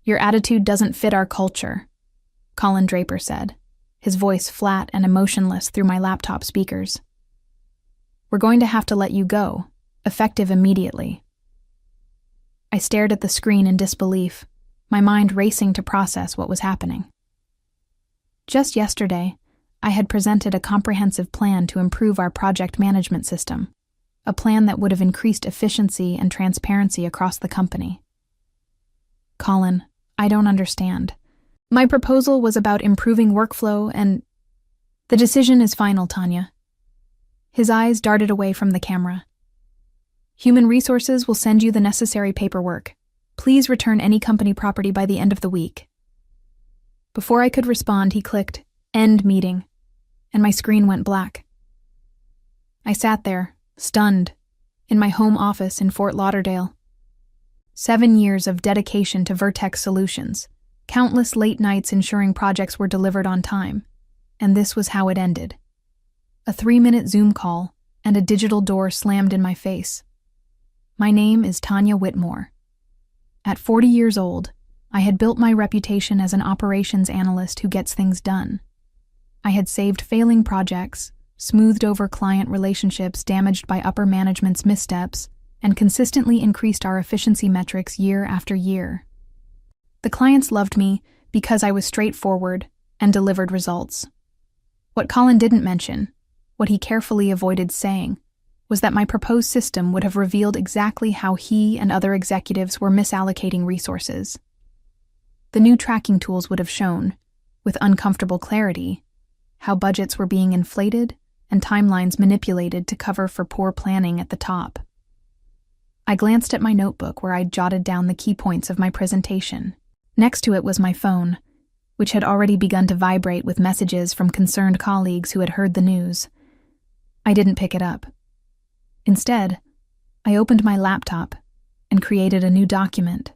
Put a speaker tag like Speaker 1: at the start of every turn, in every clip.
Speaker 1: "Your attitude doesn't fit our culture," Colin Draper said, his voice flat and emotionless through my laptop speakers. "We're going to have to let you go, effective immediately." I stared at the screen in disbelief, my mind racing to process what was happening. Just yesterday, I had presented a comprehensive plan to improve our project management system, a plan that would have increased efficiency and transparency across the company. "Colin, I don't understand. My proposal was about improving workflow and—" "The decision is final, Tanya." His eyes darted away from the camera. "Human Resources will send you the necessary paperwork. Please return any company property by the end of the week." Before I could respond, he clicked, "End meeting," and my screen went black. I sat there, stunned, in my home office in Fort Lauderdale. 7 years of dedication to Vertex Solutions, countless late nights ensuring projects were delivered on time, and this was how it ended. A 3-minute Zoom call, and a digital door slammed in my face. My name is Tanya Whitmore. At 40 years old, I had built my reputation as an operations analyst who gets things done. I had saved failing projects, smoothed over client relationships damaged by upper management's missteps, and consistently increased our efficiency metrics year after year. The clients loved me because I was straightforward and delivered results. What Colin didn't mention, what he carefully avoided saying, was that my proposed system would have revealed exactly how he and other executives were misallocating resources. The new tracking tools would have shown, with uncomfortable clarity, how budgets were being inflated and timelines manipulated to cover for poor planning at the top. I glanced at my notebook where I'd jotted down the key points of my presentation. Next to it was my phone, which had already begun to vibrate with messages from concerned colleagues who had heard the news. I didn't pick it up. Instead, I opened my laptop and created a new document.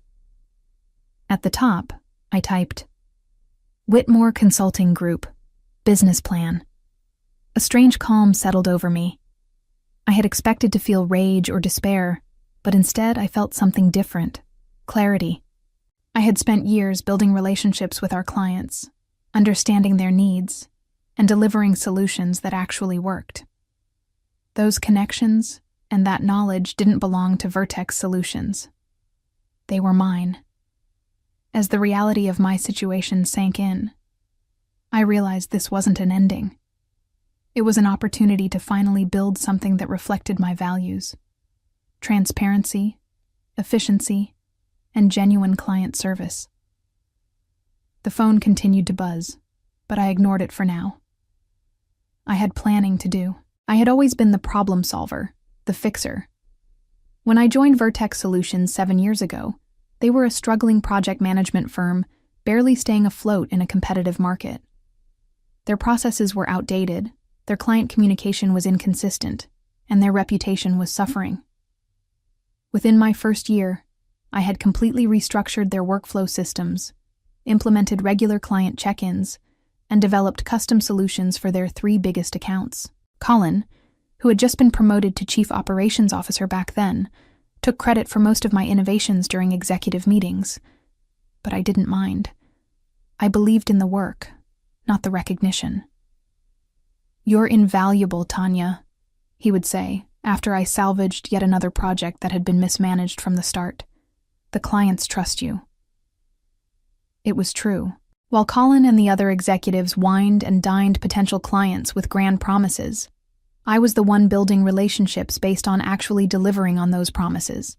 Speaker 1: At the top, I typed, "Whitmore Consulting Group, Business Plan." A strange calm settled over me. I had expected to feel rage or despair, but instead I felt something different, clarity. I had spent years building relationships with our clients, understanding their needs, and delivering solutions that actually worked. Those connections and that knowledge didn't belong to Vertex Solutions. They were mine. As the reality of my situation sank in, I realized this wasn't an ending. It was an opportunity to finally build something that reflected my values: transparency, efficiency, and genuine client service. The phone continued to buzz, but I ignored it for now. I had planning to do. I had always been the problem solver, the fixer. When I joined Vertex Solutions 7 years ago, they were a struggling project management firm, barely staying afloat in a competitive market. Their processes were outdated, their client communication was inconsistent, and their reputation was suffering. Within my first year, I had completely restructured their workflow systems, implemented regular client check-ins, and developed custom solutions for their 3 biggest accounts. Colin, who had just been promoted to Chief Operations Officer back then, took credit for most of my innovations during executive meetings. But I didn't mind. I believed in the work, not the recognition. "You're invaluable, Tanya," he would say, after I salvaged yet another project that had been mismanaged from the start. "The clients trust you." It was true. While Colin and the other executives wined and dined potential clients with grand promises, I was the one building relationships based on actually delivering on those promises.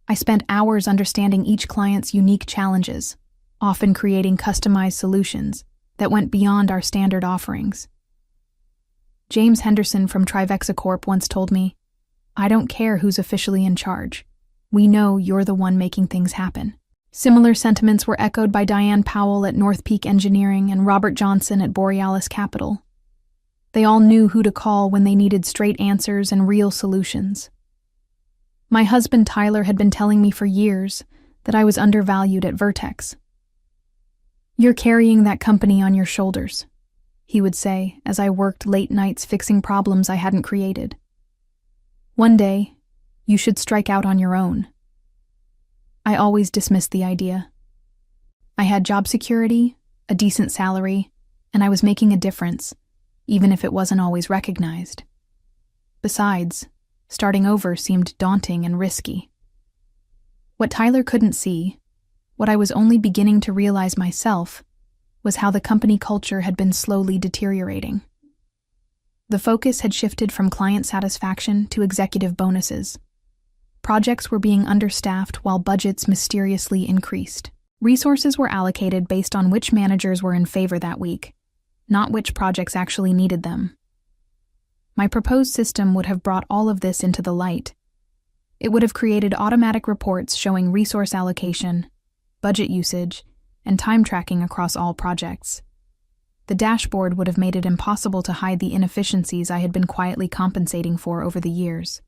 Speaker 1: I spent hours understanding each client's unique challenges, often creating customized solutions that went beyond our standard offerings. James Henderson from Trivexa Corp once told me, "I don't care who's officially in charge. We know you're the one making things happen." Similar sentiments were echoed by Diane Powell at North Peak Engineering and Robert Johnson at Borealis Capital. They all knew who to call when they needed straight answers and real solutions. My husband Tyler had been telling me for years that I was undervalued at Vertex. "You're carrying that company on your shoulders," he would say as I worked late nights fixing problems I hadn't created. "One day, you should strike out on your own." I always dismissed the idea. I had job security, a decent salary, and I was making a difference, even if it wasn't always recognized. Besides, starting over seemed daunting and risky. What Tyler couldn't see, what I was only beginning to realize myself, was how the company culture had been slowly deteriorating. The focus had shifted from client satisfaction to executive bonuses. Projects were being understaffed while budgets mysteriously increased. Resources were allocated based on which managers were in favor that week, not which projects actually needed them. My proposed system would have brought all of this into the light. It would have created automatic reports showing resource allocation, budget usage, and time tracking across all projects. The dashboard would have made it impossible to hide the inefficiencies I had been quietly compensating for over the years.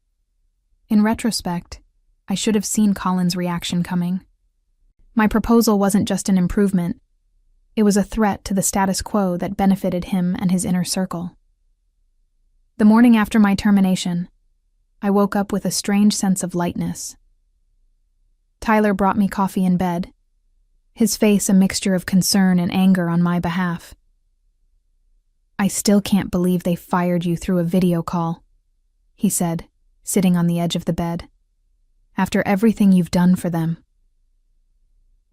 Speaker 1: In retrospect, I should have seen Colin's reaction coming. My proposal wasn't just an improvement. It was a threat to the status quo that benefited him and his inner circle. The morning after my termination, I woke up with a strange sense of lightness. Tyler brought me coffee in bed, his face a mixture of concern and anger on my behalf. "I still can't believe they fired you through a video call," he said, sitting on the edge of the bed. "After everything you've done for them."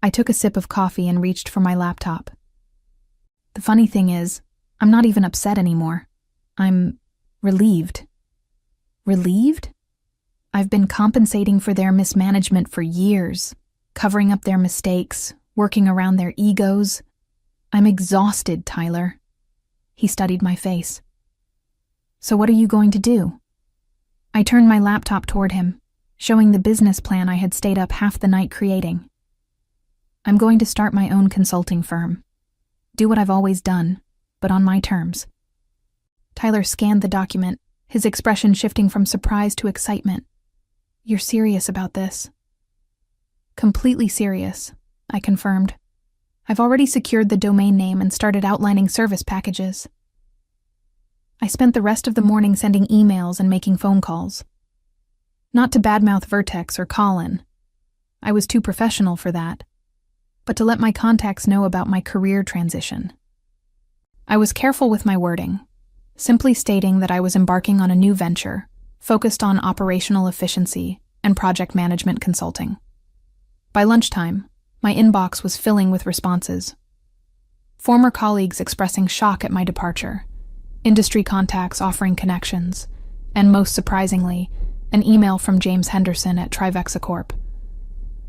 Speaker 1: I took a sip of coffee and reached for my laptop. The funny thing is, I'm not even upset anymore. I'm relieved. Relieved? I've been compensating for their mismanagement for years, covering up their mistakes, working around their egos. I'm exhausted, Tyler. He studied my face. "So what are you going to do?" I turned my laptop toward him, showing the business plan I had stayed up half the night creating. "I'm going to start my own consulting firm. Do what I've always done, but on my terms." Tyler scanned the document, his expression shifting from surprise to excitement. "You're serious about this?" "Completely serious," I confirmed. "I've already secured the domain name and started outlining service packages." I spent the rest of the morning sending emails and making phone calls. Not to badmouth Vertex or Colin. I was too professional for that. But to let my contacts know about my career transition. I was careful with my wording, simply stating that I was embarking on a new venture, focused on operational efficiency and project management consulting. By lunchtime, my inbox was filling with responses. Former colleagues expressing shock at my departure, industry contacts offering connections, and most surprisingly, an email from James Henderson at Trivexa Corp.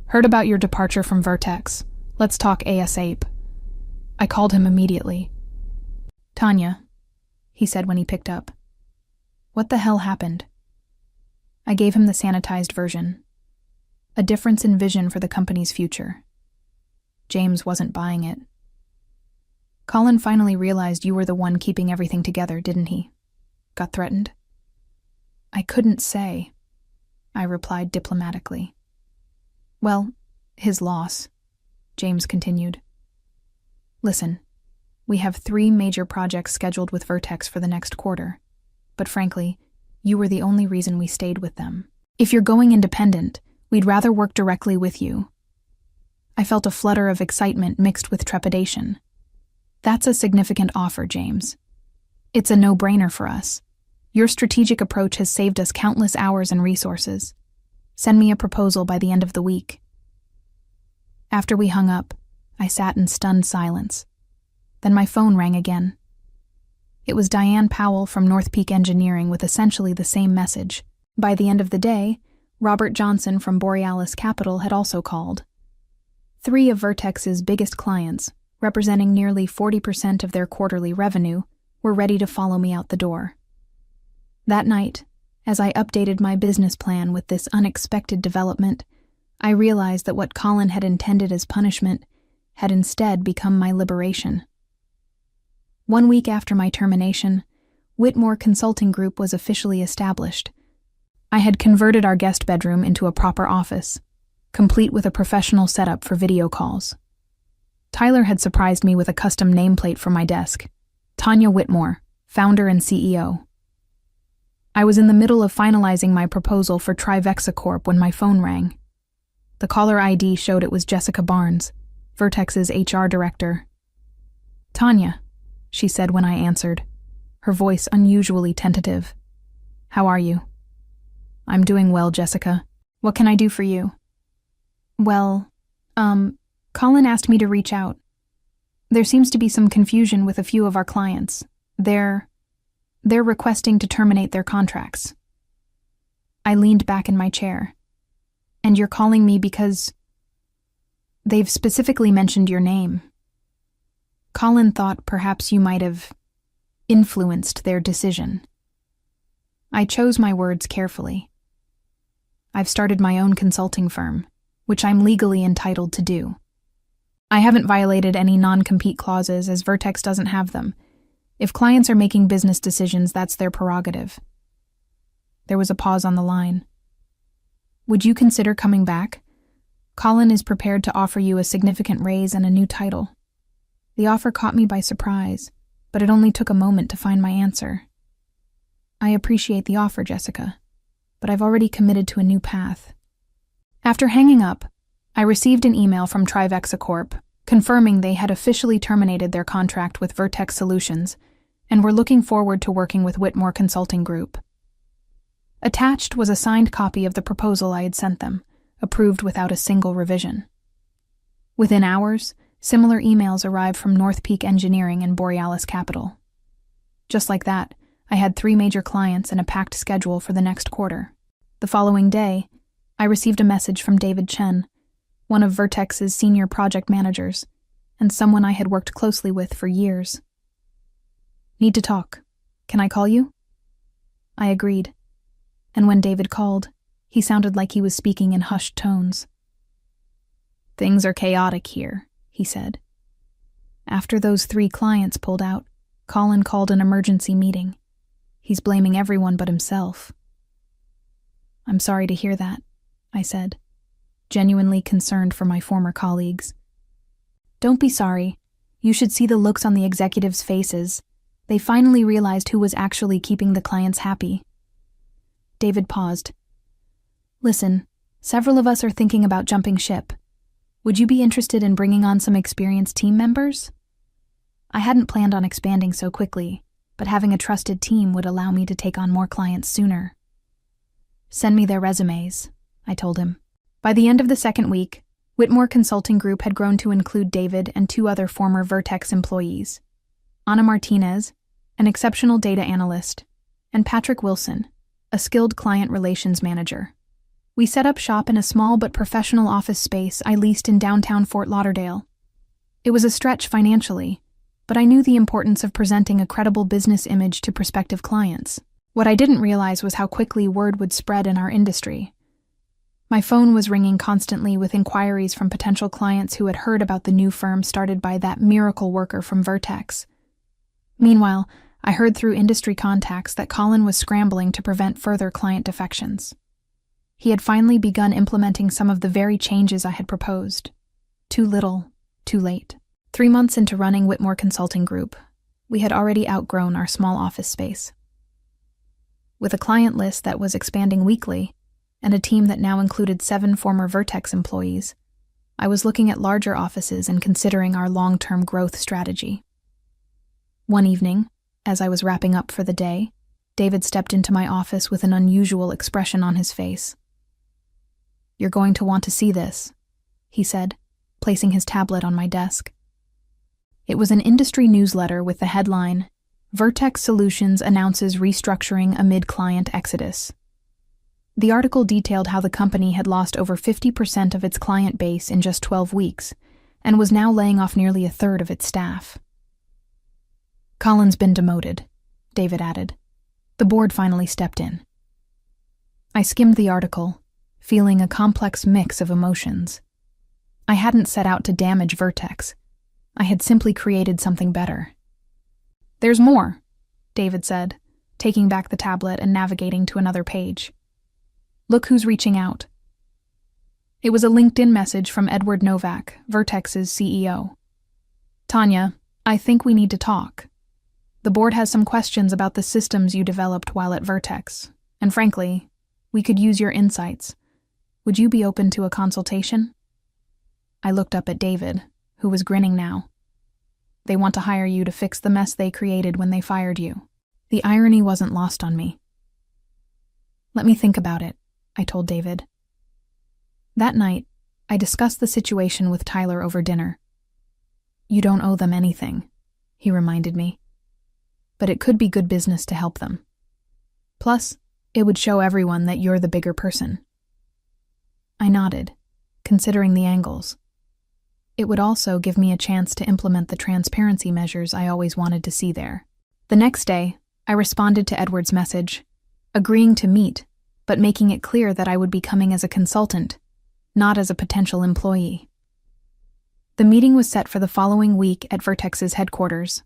Speaker 1: "Heard about your departure from Vertex. Let's talk ASAP." I called him immediately. "Tanya," he said when he picked up. "What the hell happened?" I gave him the sanitized version. A difference in vision for the company's future. James wasn't buying it. "Colin finally realized you were the one keeping everything together, didn't he? Got threatened?" "I couldn't say," I replied diplomatically. "Well, his loss," James continued. "Listen, we have 3 major projects scheduled with Vertex for the next quarter, but frankly, you were the only reason we stayed with them. If you're going independent, we'd rather work directly with you." I felt a flutter of excitement mixed with trepidation. "That's a significant offer, James. It's a no-brainer for us. Your strategic approach has saved us countless hours and resources. Send me a proposal by the end of the week." After we hung up, I sat in stunned silence. Then my phone rang again. It was Diane Powell from North Peak Engineering with essentially the same message. By the end of the day, Robert Johnson from Borealis Capital had also called. 3 of Vertex's biggest clients, representing nearly 40% of their quarterly revenue, were ready to follow me out the door. That night, as I updated my business plan with this unexpected development, I realized that what Colin had intended as punishment had instead become my liberation. 1 week after my termination, Whitmore Consulting Group was officially established. I had converted our guest bedroom into a proper office, complete with a professional setup for video calls. Tyler had surprised me with a custom nameplate for my desk. Tanya Whitmore, founder and CEO. I was in the middle of finalizing my proposal for Trivexa Corp when my phone rang. The caller ID showed it was Jessica Barnes, Vertex's HR director. "Tanya," she said when I answered, her voice unusually tentative. "How are you?" "I'm doing well, Jessica. What can I do for you?" "Well, Colin asked me to reach out. There seems to be some confusion with a few of our clients. They're requesting to terminate their contracts." I leaned back in my chair. "And you're calling me because they've specifically mentioned your name. Colin thought perhaps you might have influenced their decision." I chose my words carefully. "I've started my own consulting firm, which I'm legally entitled to do. I haven't violated any non-compete clauses as Vertex doesn't have them. If clients are making business decisions, that's their prerogative." There was a pause on the line. "Would you consider coming back? Colin is prepared to offer you a significant raise and a new title." The offer caught me by surprise, but it only took a moment to find my answer. "I appreciate the offer, Jessica, but I've already committed to a new path." After hanging up, I received an email from Trivexa Corp. Confirming they had officially terminated their contract with Vertex Solutions and were looking forward to working with Whitmore Consulting Group. Attached was a signed copy of the proposal I had sent them, approved without a single revision. Within hours, similar emails arrived from North Peak Engineering and Borealis Capital. Just like that, I had 3 major clients and a packed schedule for the next quarter. The following day, I received a message from David Chen, one of Vertex's senior project managers, and someone I had worked closely with for years. "Need to talk. Can I call you?" I agreed, and when David called, he sounded like he was speaking in hushed tones. "Things are chaotic here," he said. "After those 3 clients pulled out, Colin called an emergency meeting. He's blaming everyone but himself." "I'm sorry to hear that," I said, genuinely concerned for my former colleagues. "Don't be sorry. You should see the looks on the executives' faces. They finally realized who was actually keeping the clients happy." David paused. "Listen, several of us are thinking about jumping ship. Would you be interested in bringing on some experienced team members? I hadn't planned on expanding so quickly, but having a trusted team would allow me to take on more clients sooner." "Send me their resumes," I told him. By the end of the second week, Whitmore Consulting Group had grown to include David and 2 other former Vertex employees, Ana Martinez, an exceptional data analyst, and Patrick Wilson, a skilled client relations manager. We set up shop in a small but professional office space I leased in downtown Fort Lauderdale. It was a stretch financially, but I knew the importance of presenting a credible business image to prospective clients. What I didn't realize was how quickly word would spread in our industry. My phone was ringing constantly with inquiries from potential clients who had heard about the new firm started by that miracle worker from Vertex. Meanwhile, I heard through industry contacts that Colin was scrambling to prevent further client defections. He had finally begun implementing some of the very changes I had proposed. Too little, too late. 3 months into running Whitmore Consulting Group, we had already outgrown our small office space. With a client list that was expanding weekly, and a team that now included 7 former Vertex employees, I was looking at larger offices and considering our long-term growth strategy. One evening, as I was wrapping up for the day, David stepped into my office with an unusual expression on his face. "You're going to want to see this," he said, placing his tablet on my desk. It was an industry newsletter with the headline, "Vertex Solutions Announces Restructuring Amid Client Exodus." The article detailed how the company had lost over 50% of its client base in just 12 weeks and was now laying off nearly a third of its staff. "Colin's been demoted," David added. "The board finally stepped in." I skimmed the article, feeling a complex mix of emotions. I hadn't set out to damage Vertex. I had simply created something better. "There's more," David said, taking back the tablet and navigating to another page. "Look who's reaching out." It was a LinkedIn message from Edward Novak, Vertex's CEO. "Tanya, I think we need to talk. The board has some questions about the systems you developed while at Vertex, and frankly, we could use your insights. Would you be open to a consultation?" I looked up at David, who was grinning now. They want to hire you to fix the mess they created when they fired you. The irony wasn't lost on me. Let me think about it, I told David. That night, I discussed the situation with Tyler over dinner. You don't owe them anything, he reminded me. But it could be good business to help them. Plus, it would show everyone that you're the bigger person. I nodded, considering the angles. It would also give me a chance to implement the transparency measures I always wanted to see there. The next day, I responded to Edward's message, agreeing to meet, but making it clear that I would be coming as a consultant, not as a potential employee. The meeting was set for the following week at Vertex's headquarters.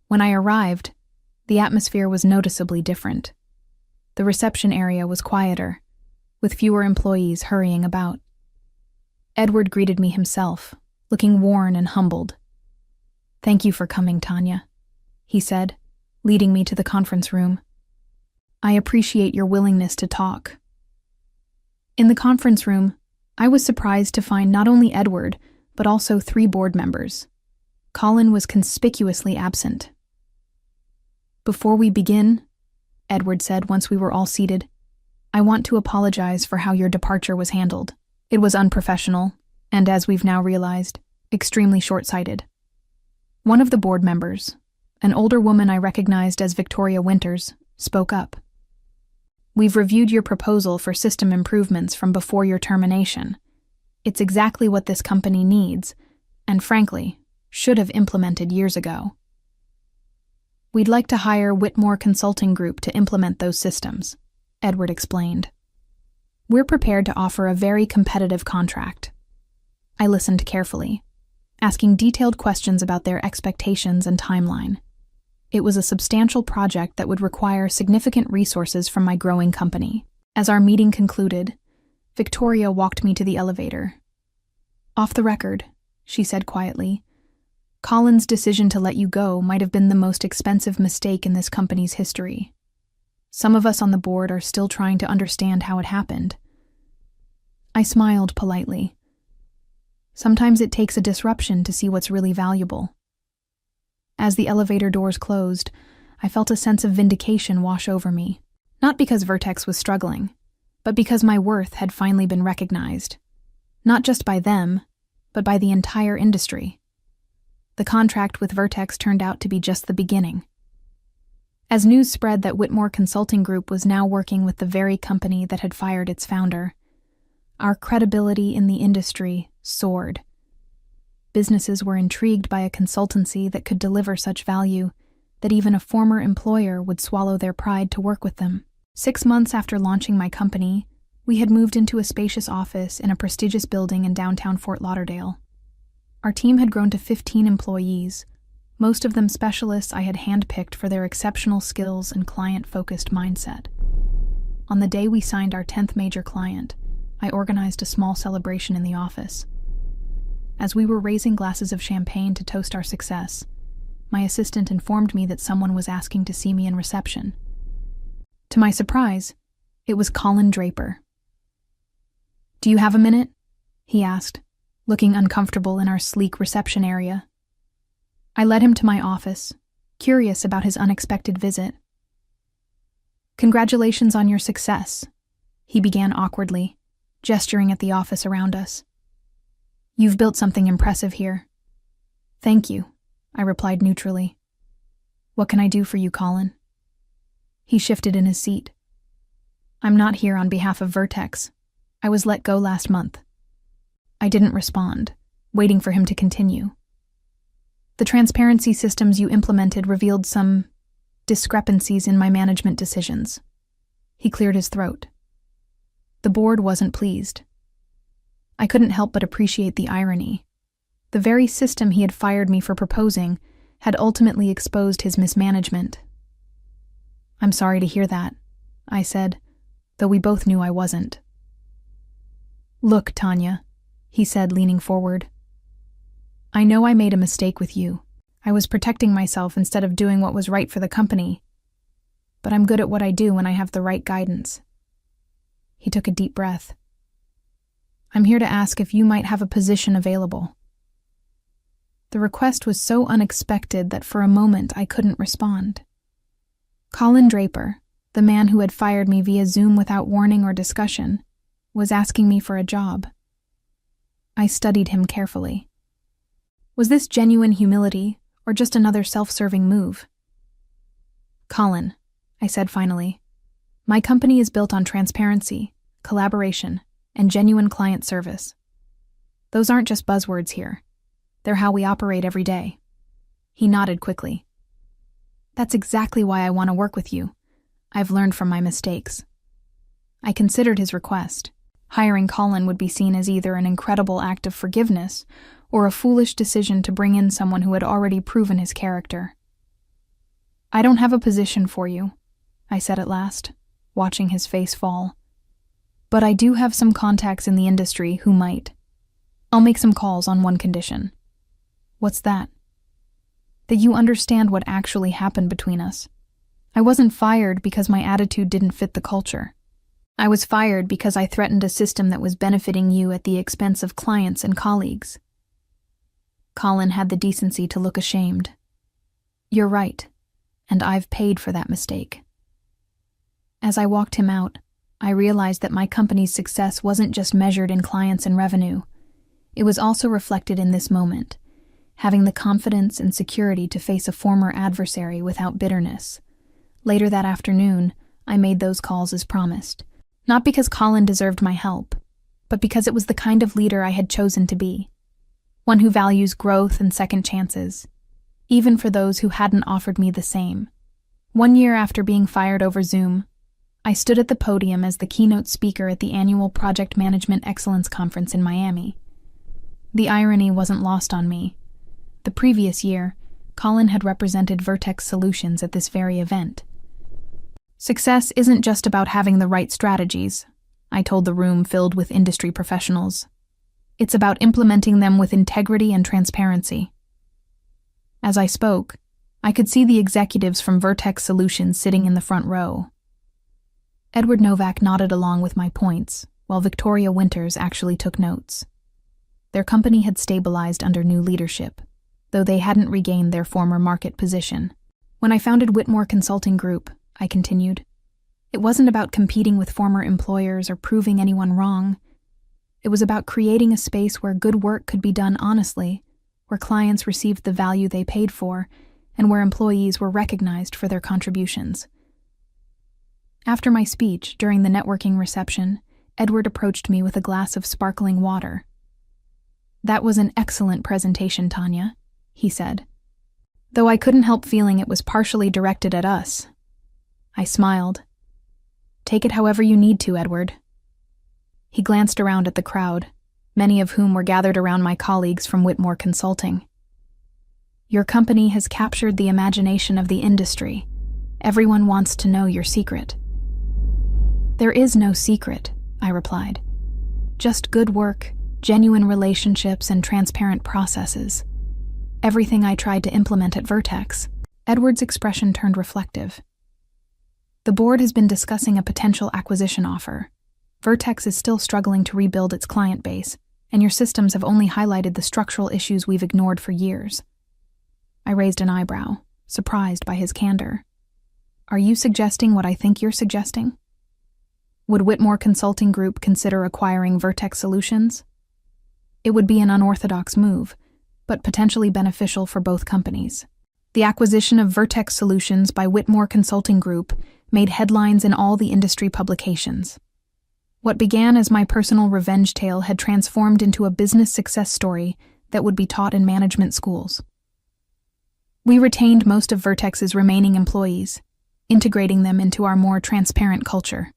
Speaker 1: When I arrived, the atmosphere was noticeably different. The reception area was quieter, with fewer employees hurrying about. Edward greeted me himself, looking worn and humbled. "Thank you for coming, Tanya," he said, leading me to the conference room. "I appreciate your willingness to talk." In the conference room, I was surprised to find not only Edward, but also 3 board members. Colin was conspicuously absent. "Before we begin," Edward said once we were all seated, "I want to apologize for how your departure was handled. It was unprofessional, and as we've now realized, extremely short-sighted." One of the board members, an older woman I recognized as Victoria Winters, spoke up. "We've reviewed your proposal for system improvements from before your termination. It's exactly what this company needs, and frankly, should have implemented years ago. We'd like to hire Whitmore Consulting Group to implement those systems," Edward explained. "We're prepared to offer a very competitive contract." I listened carefully, asking detailed questions about their expectations and timeline. It was a substantial project that would require significant resources from my growing company. As our meeting concluded, Victoria walked me to the elevator. "Off the record," she said quietly, "Colin's decision to let you go might have been the most expensive mistake in this company's history. Some of us on the board are still trying to understand how it happened." I smiled politely. Sometimes it takes a disruption to see what's really valuable. As the elevator doors closed, I felt a sense of vindication wash over me, not because Vertex was struggling, but because my worth had finally been recognized, not just by them, but by the entire industry. The contract with Vertex turned out to be just the beginning. As news spread that Whitmore Consulting Group was now working with the very company that had fired its founder, our credibility in the industry soared. Businesses were intrigued by a consultancy that could deliver such value that even a former employer would swallow their pride to work with them. 6 months after launching my company, we had moved into a spacious office in a prestigious building in downtown Fort Lauderdale. Our team had grown to 15 employees, most of them specialists I had handpicked for their exceptional skills and client-focused mindset. On the day we signed our 10th major client, I organized a small celebration in the office. As we were raising glasses of champagne to toast our success, my assistant informed me that someone was asking to see me in reception. To my surprise, it was Colin Draper. "Do you have a minute?" he asked, looking uncomfortable in our sleek reception area. I led him to my office, curious about his unexpected visit. "Congratulations on your success," he began awkwardly, gesturing at the office around us. "You've built something impressive here." "Thank you," I replied neutrally. "What can I do for you, Colin?" He shifted in his seat. "I'm not here on behalf of Vertex. I was let go last month." I didn't respond, waiting for him to continue. "The transparency systems you implemented revealed some discrepancies in my management decisions." He cleared his throat. The board wasn't pleased. I couldn't help but appreciate the irony. The very system he had fired me for proposing had ultimately exposed his mismanagement. "I'm sorry to hear that," I said, though we both knew I wasn't. "Look, Tanya," he said, leaning forward. "I know I made a mistake with you. I was protecting myself instead of doing what was right for the company. But I'm good at what I do when I have the right guidance." He took a deep breath. "I'm here to ask if you might have a position available." The request was so unexpected that for a moment I couldn't respond. Colin Draper, the man who had fired me via Zoom without warning or discussion, was asking me for a job. I studied him carefully. Was this genuine humility or just another self-serving move? "Colin," I said finally, "my company is built on transparency, collaboration, and genuine client service. Those aren't just buzzwords here. They're how we operate every day." He nodded quickly. "That's exactly why I want to work with you. I've learned from my mistakes." I considered his request. Hiring Colin would be seen as either an incredible act of forgiveness or a foolish decision to bring in someone who had already proven his character. "I don't have a position for you," I said at last, watching his face fall. "But I do have some contacts in the industry who might. I'll make some calls on one condition." "What's that?" "That you understand what actually happened between us. I wasn't fired because my attitude didn't fit the culture. I was fired because I threatened a system that was benefiting you at the expense of clients and colleagues." Colin had the decency to look ashamed. "You're right, and I've paid for that mistake." As I walked him out, I realized that my company's success wasn't just measured in clients and revenue. It was also reflected in this moment, having the confidence and security to face a former adversary without bitterness. Later that afternoon, I made those calls as promised. Not because Colin deserved my help, but because it was the kind of leader I had chosen to be. One who values growth and second chances, even for those who hadn't offered me the same. 1 year after being fired over Zoom, I stood at the podium as the keynote speaker at the annual Project Management Excellence Conference in Miami. The irony wasn't lost on me. The previous year, Colin had represented Vertex Solutions at this very event. "Success isn't just about having the right strategies," I told the room filled with industry professionals. "It's about implementing them with integrity and transparency." As I spoke, I could see the executives from Vertex Solutions sitting in the front row. Edward Novak nodded along with my points, while Victoria Winters actually took notes. Their company had stabilized under new leadership, though they hadn't regained their former market position. "When I founded Whitmore Consulting Group," I continued, "it wasn't about competing with former employers or proving anyone wrong. It was about creating a space where good work could be done honestly, where clients received the value they paid for, and where employees were recognized for their contributions." After my speech, during the networking reception, Edward approached me with a glass of sparkling water. "That was an excellent presentation, Tanya," he said, though I couldn't help feeling it was partially directed at us. I smiled. "Take it however you need to, Edward." He glanced around at the crowd, many of whom were gathered around my colleagues from Whitmore Consulting. "Your company has captured the imagination of the industry. Everyone wants to know your secret." "There is no secret," I replied. "Just good work, genuine relationships, and transparent processes. Everything I tried to implement at Vertex." Edward's expression turned reflective. "The board has been discussing a potential acquisition offer. Vertex is still struggling to rebuild its client base, and your systems have only highlighted the structural issues we've ignored for years." I raised an eyebrow, surprised by his candor. "Are you suggesting what I think you're suggesting? Would Whitmore Consulting Group consider acquiring Vertex Solutions? It would be an unorthodox move, but potentially beneficial for both companies." The acquisition of Vertex Solutions by Whitmore Consulting Group made headlines in all the industry publications. What began as my personal revenge tale had transformed into a business success story that would be taught in management schools. We retained most of Vertex's remaining employees, integrating them into our more transparent culture.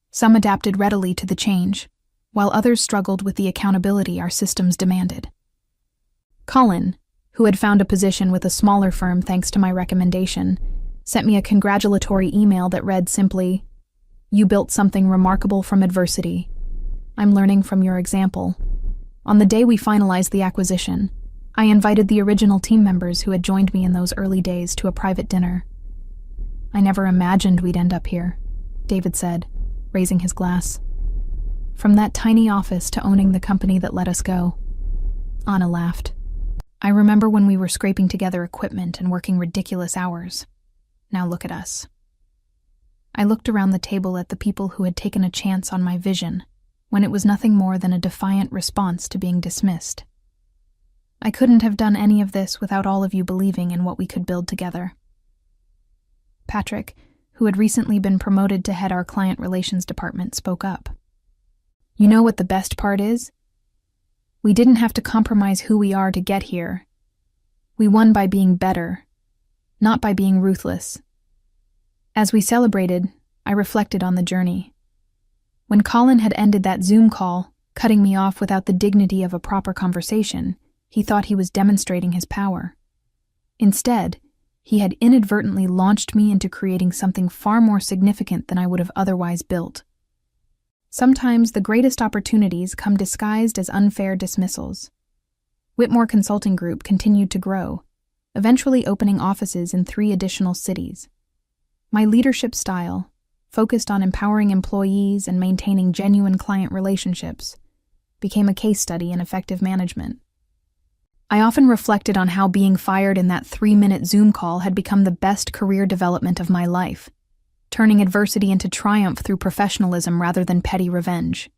Speaker 1: Some adapted readily to the change, while others struggled with the accountability our systems demanded. Colin, who had found a position with a smaller firm thanks to my recommendation, sent me a congratulatory email that read simply, "You built something remarkable from adversity. I'm learning from your example." On the day we finalized the acquisition, I invited the original team members who had joined me in those early days to a private dinner. "I never imagined we'd end up here," David said, raising his glass. "From that tiny office to owning the company that let us go." Anna laughed. I remember when we were scraping together equipment and working ridiculous hours. Now look at us. I looked around the table at the people who had taken a chance on my vision, when it was nothing more than a defiant response to being dismissed. I couldn't have done any of this without all of you believing in what we could build together. Patrick, who had recently been promoted to head our client relations department, spoke up. You know what the best part is? We didn't have to compromise who we are to get here. We won by being better, not by being ruthless. As we celebrated, I reflected on the journey. When Colin had ended that Zoom call, cutting me off without the dignity of a proper conversation, he thought he was demonstrating his power. Instead, he had inadvertently launched me into creating something far more significant than I would have otherwise built. Sometimes the greatest opportunities come disguised as unfair dismissals. Whitmore Consulting Group continued to grow, eventually opening offices in 3 additional cities. My leadership style, focused on empowering employees and maintaining genuine client relationships, became a case study in effective management. I often reflected on how being fired in that 3-minute Zoom call had become the best career development of my life, turning adversity into triumph through professionalism rather than petty revenge.